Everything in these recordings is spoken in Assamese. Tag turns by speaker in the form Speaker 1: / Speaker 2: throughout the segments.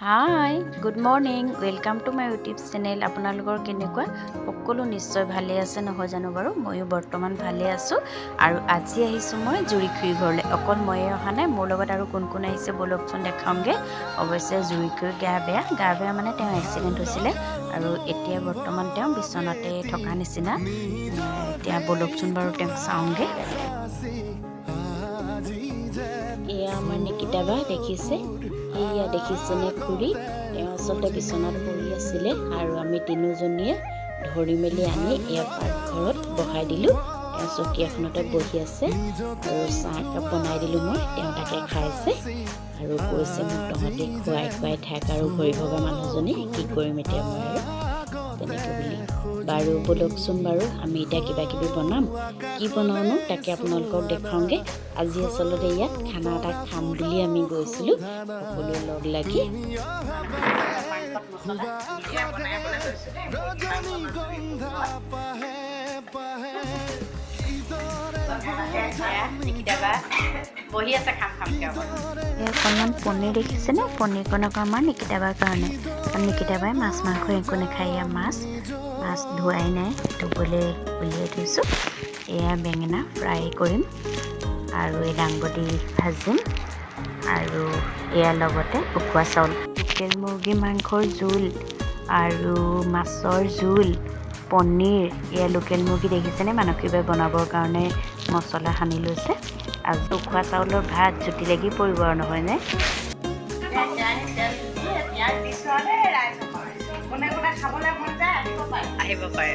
Speaker 1: Hi good morning welcome to my YouTube channel. আপোনালোকৰ কেনেকুৱা? সকলো নিশ্চয় ভালে আছে নহয় জানো বাৰু? ময়ো বৰ্তমান ভালে আছোঁ। আৰু আজি আহিছোঁ মই জুৰিখুৰীৰ ঘৰলৈ। অকল ময়ে অহা নাই, মোৰ লগত আৰু কোন কোন আহিছে ব'লকচোন দেখাওঁগৈ। অৱশ্যে জুৰিখুৰীৰ গা বেয়া মানে তেওঁ এক্সিডেণ্ট হৈছিলে আৰু এতিয়া বৰ্তমান তেওঁ বিচনাতে থকা নিচিনা। এতিয়া ব'লকচোন বাৰু তেওঁক চাওঁগৈ। এয়া আমাৰ নিকিতা বা দেখিছে, এয়া দেখিছেনে খুৰী? তেওঁ আচলতে বিচনাত পৰি আছিলে আৰু আমি তিনিজনীয়ে ধৰি মেলি আনি এয়া পাকঘৰত বহাই দিলোঁ। তেওঁ চকী এখনতে বহি আছে আৰু চাহ একাপ বনাই দিলোঁ মই, তেওঁ তাকে খাইছে আৰু কৈছে মোক তহঁতে খুৱাই থাক আৰু ভৰি ভগা মানুহজনী, কি কৰিম এতিয়া মই আৰু তেনেকৈ বুলি। বাৰু ব'লকচোন বাৰু আমি এতিয়া কিবা কিবি বনাম। কি বনাওঁনো তাকে আপোনালোকক দেখাওঁগৈ। আজি আচলতে ইয়াত খানা এটা খাম বুলি আমি গৈছিলোঁ সকলোৱে লগ লাগি। অকণমান পনীৰ দেখিছেনে? পনীৰকণক আমাৰ নিকিতা বাৰ কাৰণে, নিকিতা বাই মাছ মাংস একো নাখায়। এয়া মাছ ধোৱাই নাই, ধুবলৈ উলিয়াই থৈছোঁ। এয়া বেঙেনা ফ্ৰাই কৰিম আৰু এই দাংবডি ভাজিম আৰু এয়া লগতে উখোৱা চাউল, লোকেল মুৰ্গী মাংসৰ জোল আৰু মাছৰ জোল, পনীৰ। এয়া লোকেল মুৰ্গী দেখিছেনে? মানসীবাই বনাবৰ কাৰণে মছলা সানি লৈছে। আৰু উখোৱা চাউলৰ ভাত জুতি লাগি পৰিব আৰু নহয়নে? আহিব পাৰে।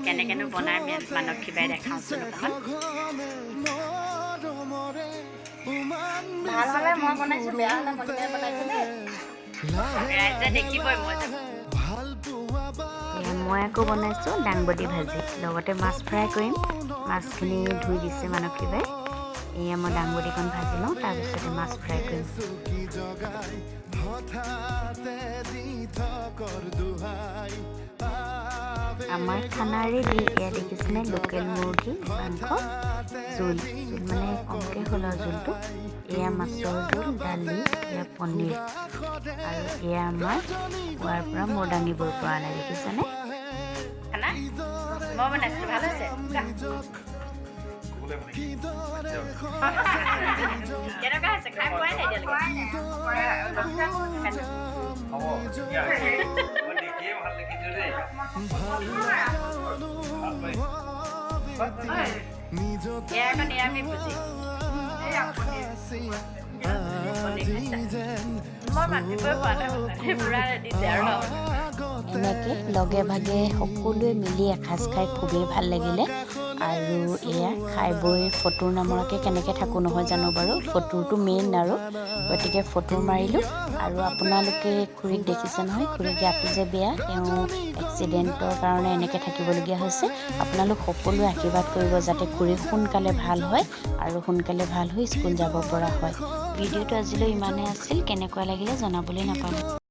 Speaker 1: কেনেকেনো বনাই মানসীবাই দেখাওঁচোন অকণমান। ভাল হ'লে মই বনাইছোঁ, বেয়া হ'লে মনিকাই বনাইছোঁ দেই। ৰাইজে দেখিবই মই আকৌ বনাইছোঁ দাংবডি ভাজি, লগতে মাছ ফ্ৰাই কৰিম। মাছখিনি ধুই দিছে মানসীবাই। এয়া মই দাংবডিকণ ভাজি লওঁ, তাৰপিছতে মাছ ফ্ৰাই কৰিম। আমাৰ খানা ৰেডি। এয়া দেখিছেনে লোকেল মুৰ্গী মাংস জোল মানে কমকৈ হ'ল আৰু জোলটো। এয়া মাছৰ জোল, দালি, এয়া পনীৰ আৰু এয়া আমাৰ খোৱাৰ পৰা মোৰ দাঙিবই পৰা নাই। দেখিছেনে? খানা মই বনাইছোঁ, ভাল হৈছে। কেনেকুৱা হৈছে? খাই পোৱাই নাই এনেকৈ লগে ভাগে সকলোৱে মিলি এসাঁজ খাই খুবেই ভাল লাগিলে। আৰু এয়া খাই বৈ ফটোৰ নামৰকৈ কেনেকৈ থাকোঁ নহয় জানো বাৰু? ফটোটো মেইন আৰু, গতিকে ফটো মাৰিলোঁ। আৰু আপোনালোকে খুৰীক দেখিছে নহয়, খুৰীক গাটো যে বেয়া, তেওঁ এক্সিডেণ্টৰ কাৰণে এনেকৈ থাকিবলগীয়া হৈছে। আপোনালোক সকলোৱে আশীৰ্বাদ কৰিব যাতে খুৰী সোনকালে ভাল হয় আৰু সোনকালে ভাল হৈ স্কুল যাব পৰা হয়। ভিডিঅ'টো আজিলৈ ইমানেই আছিল। কেনেকুৱা লাগিলে জনাবলৈ নাপাহৰিব।